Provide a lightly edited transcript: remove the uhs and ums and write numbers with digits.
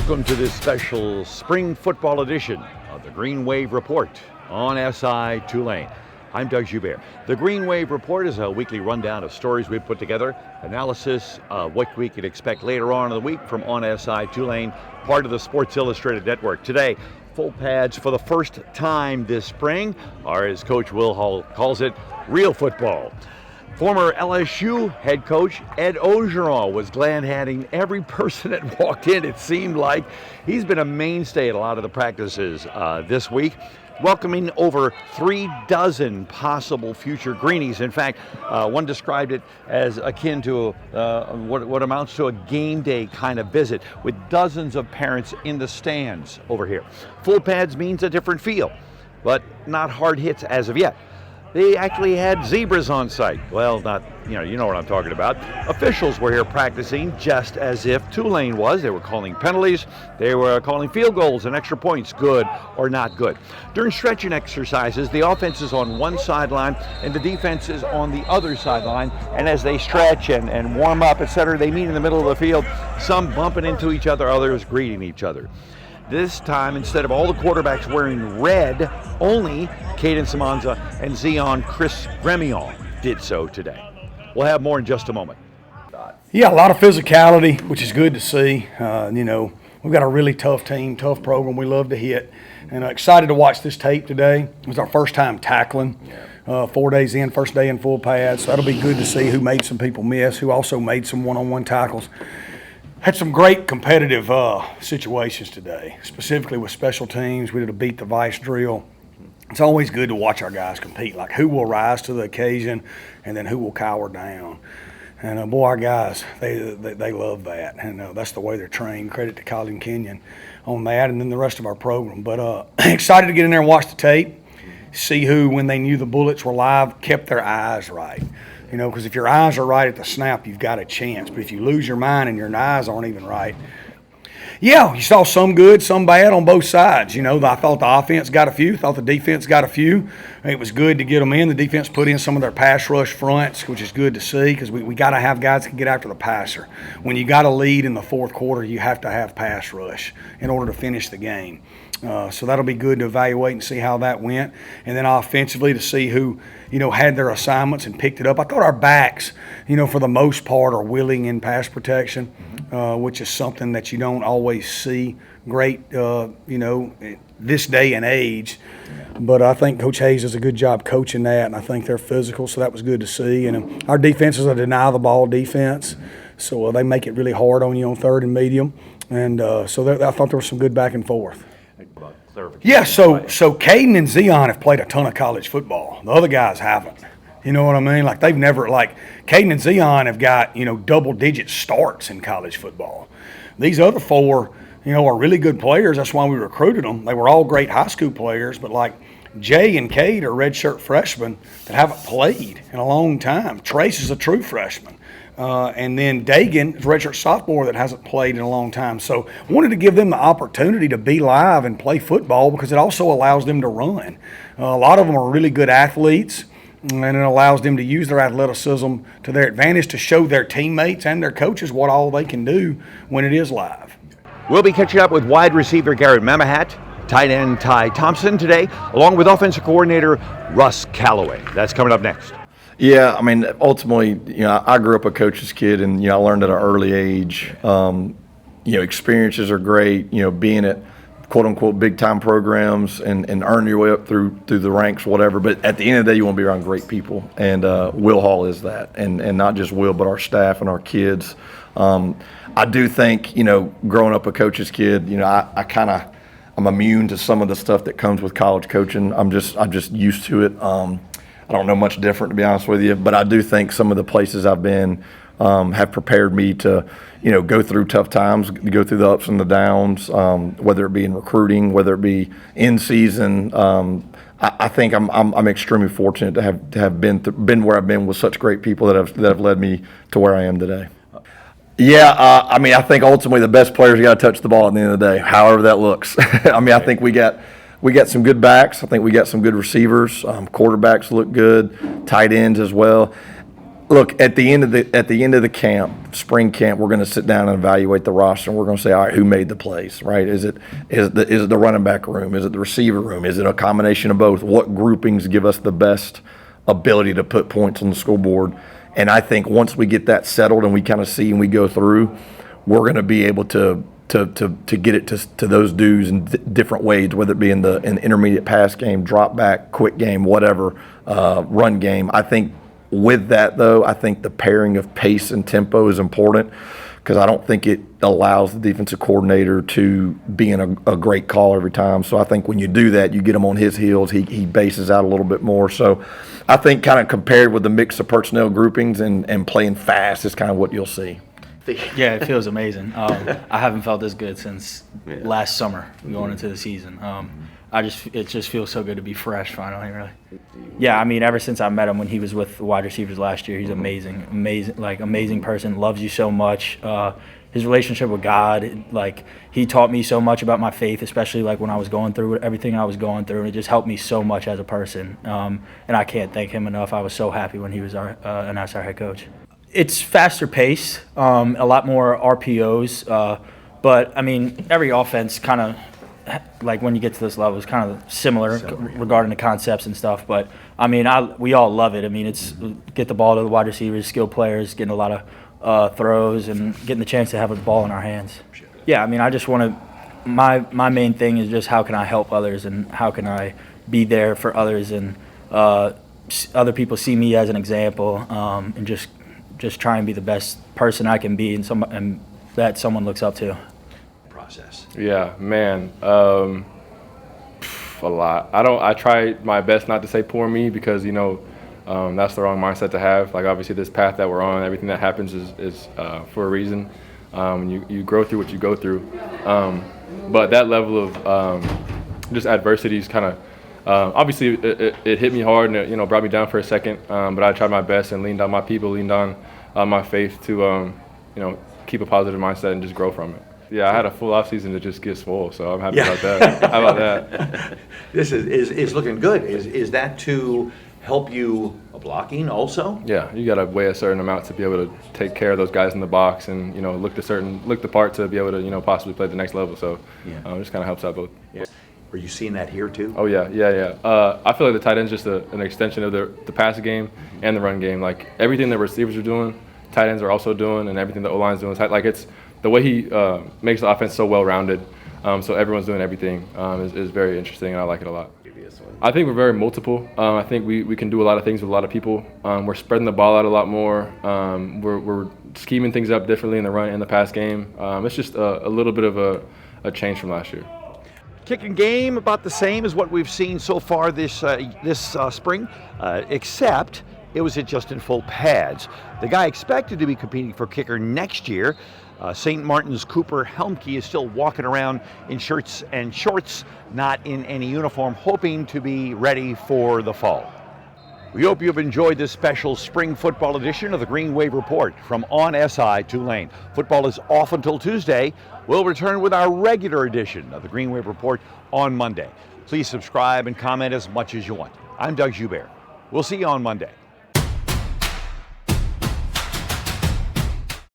Welcome to this special spring football edition of the Green Wave Report on SI Tulane. I'm Doug Joubert. The Green Wave Report is a weekly rundown of stories we've put together, analysis of what we can expect later on in the week from On SI Tulane, part of the Sports Illustrated Network. Today, full pads for the first time this spring, or as Coach Will Hall calls it, real football. Former LSU head coach Ed Orgeron was glad-handing every person that walked in, it seemed like. He's been a mainstay at a lot of the practices this week, welcoming over 36 possible future greenies. In fact, one described it as akin to what amounts to a game day kind of visit, with dozens of parents in the stands over here. Full pads means a different feel, but not hard hits as of yet. They actually had zebras on site. Well, not, you know what I'm talking about. Officials were here practicing just as if Tulane was. They were calling penalties. They were calling field goals and extra points, good or not good. During stretching exercises, the offense is on one sideline and the defense is on the other sideline. And as they stretch and warm up, etc., they meet in the middle of the field, some bumping into each other, others greeting each other. This time, instead of all the quarterbacks wearing red, only Caden Samanza and Zion Chris Gremion did so today. We'll have more in just a moment. Yeah, a lot of physicality, which is good to see. We've got a really tough team, tough program we love to hit. And excited to watch this tape today. It was our first time tackling. 4 days in, first day in full pads. So that'll be good to see who made some people miss, who also made some one-on-one tackles. Had some great competitive situations today, specifically with special teams. We did a beat the vice drill. It's always good to watch our guys compete, like who will rise to the occasion and then who will cower down. And boy, our guys, they love that. And that's the way they're trained. Credit to Colin Kenyon on that, and then the rest of our program. But excited to get in there and watch the tape, see who, when they knew the bullets were live, kept their eyes right. Because if your eyes are right at the snap, you've got a chance. But if you lose your mind and your eyes aren't even right, yeah, you saw some good, some bad on both sides. I thought the offense got a few, thought the defense got a few. It was good to get them in. The defense put in some of their pass rush fronts, which is good to see because we got to have guys that can get after the passer. When you got a lead in the fourth quarter, you have to have pass rush in order to finish the game. So that'll be good to evaluate and see how that went. And then offensively to see who, had their assignments and picked it up. I thought our backs, for the most part are willing in pass protection, which is something that you don't always see great, this day and age. But I think Coach Hayes does a good job coaching that, and I think they're physical, so that was good to see. And our defense is a deny-the-ball defense, so they make it really hard on you on third and medium. And I thought there was some good back and forth. Yeah, so Caden and Zion have played a ton of college football. The other guys haven't. You know what I mean? Like, they've never, Caden and Zion have got, double-digit starts in college football. These other four, are really good players. That's why we recruited them. They were all great high school players, but, Jay and Cade are redshirt freshmen that haven't played in a long time. Trace is a true freshman. And then Dagan is a redshirt sophomore that hasn't played in a long time. So I wanted to give them the opportunity to be live and play football because it also allows them to run. A lot of them are really good athletes, and it allows them to use their athleticism to their advantage to show their teammates and their coaches what all they can do when it is live. We'll be catching up with wide receiver Garrett Mmahat, tight end Ty Thompson today, along with offensive coordinator Russ Calloway. That's coming up next. Yeah, ultimately, I grew up a coach's kid, and I learned at an early age. Experiences are great. Being at quote unquote big time programs and earn your way up through the ranks, whatever. But at the end of the day, you want to be around great people, and Will Hall is that, and not just Will, but our staff and our kids. I do think growing up a coach's kid, I'm immune to some of the stuff that comes with college coaching. I'm just used to it. I don't know much different, to be honest with you, but I do think some of the places I've been have prepared me to, go through tough times, go through the ups and the downs, whether it be in recruiting, whether it be in season. I think I'm extremely fortunate to have been where I've been with such great people that have led me to where I am today. Yeah, I think ultimately the best players got to touch the ball at the end of the day, however that looks. I think we got some good backs. I think we got some good receivers. Quarterbacks look good. Tight ends as well. Look, at the end of the camp, spring camp, we're going to sit down and evaluate the roster, and we're going to say, all right, who made the plays, right? Is it the running back room? Is it the receiver room? Is it a combination of both? What groupings give us the best ability to put points on the scoreboard? And I think once we get that settled and we kind of see and we go through, we're going to be able to get it to those dudes in different ways, whether it be in the intermediate pass game, drop back, quick game, whatever, run game. I think with that, though, I think the pairing of pace and tempo is important because I don't think it allows the defensive coordinator to be in a great call every time. So I think when you do that, you get him on his heels. He bases out a little bit more. So I think kind of compared with the mix of personnel groupings and playing fast is kind of what you'll see. Yeah, it feels amazing. I haven't felt this good since last summer going into the season. It just feels so good to be fresh finally, really. Yeah, I mean, ever since I met him when he was with the wide receivers last year, he's amazing, amazing person, loves you so much. His relationship with God, he taught me so much about my faith, especially when I was going through everything I was going through, and it just helped me so much as a person. And I can't thank him enough. I was so happy when he was our head coach. It's faster pace, a lot more RPOs, but I mean, every offense kind of, when you get to this level, is kind of similar regarding the concepts and stuff. But I mean, we all love it. I mean, it's get the ball to the wide receivers, skilled players, getting a lot of throws, and getting the chance to have a ball in our hands. Yeah, I mean, I just want to. My main thing is just how can I help others and how can I be there for others and other people see me as an example and just try and be the best person I can be and that someone looks up to. Process. Yeah, man, a lot. I try my best not to say poor me because that's the wrong mindset to have. Obviously this path that we're on, everything that happens is for a reason. You grow through what you go through, but that level of just adversity is kind of obviously it hit me hard and it brought me down for a second. But I tried my best and leaned on my people, leaned on my faith to keep a positive mindset and just grow from it. Yeah, I had a full off season to just get swole, so I'm happy about that. How about that? This is looking good. Is that to help you blocking also? Yeah, you got to weigh a certain amount to be able to take care of those guys in the box and look the part to be able to possibly play the next level. So it just kind of helps out both. Yeah. Are you seeing that here too? Oh yeah. I feel like the tight end's just an extension of the passing game and the run game. Everything the receivers are doing, tight ends are also doing, and everything the O-line's doing. It's the way he makes the offense so well-rounded, so everyone's doing everything is very interesting, and I like it a lot. I think we're very multiple. I think we can do a lot of things with a lot of people. We're spreading the ball out a lot more. We're scheming things up differently in the run and the pass game. It's just a little bit of a change from last year. Kicking game about the same as what we've seen so far this spring, except it was just in full pads. The guy expected to be competing for kicker next year, St. Martin's Cooper Helmke, is still walking around in shirts and shorts, not in any uniform, hoping to be ready for the fall. We hope you've enjoyed this special spring football edition of the Green Wave Report from On SI Tulane. Football is off until Tuesday. We'll return with our regular edition of the Green Wave Report on Monday. Please subscribe and comment as much as you want. I'm Doug Joubert. We'll see you on Monday.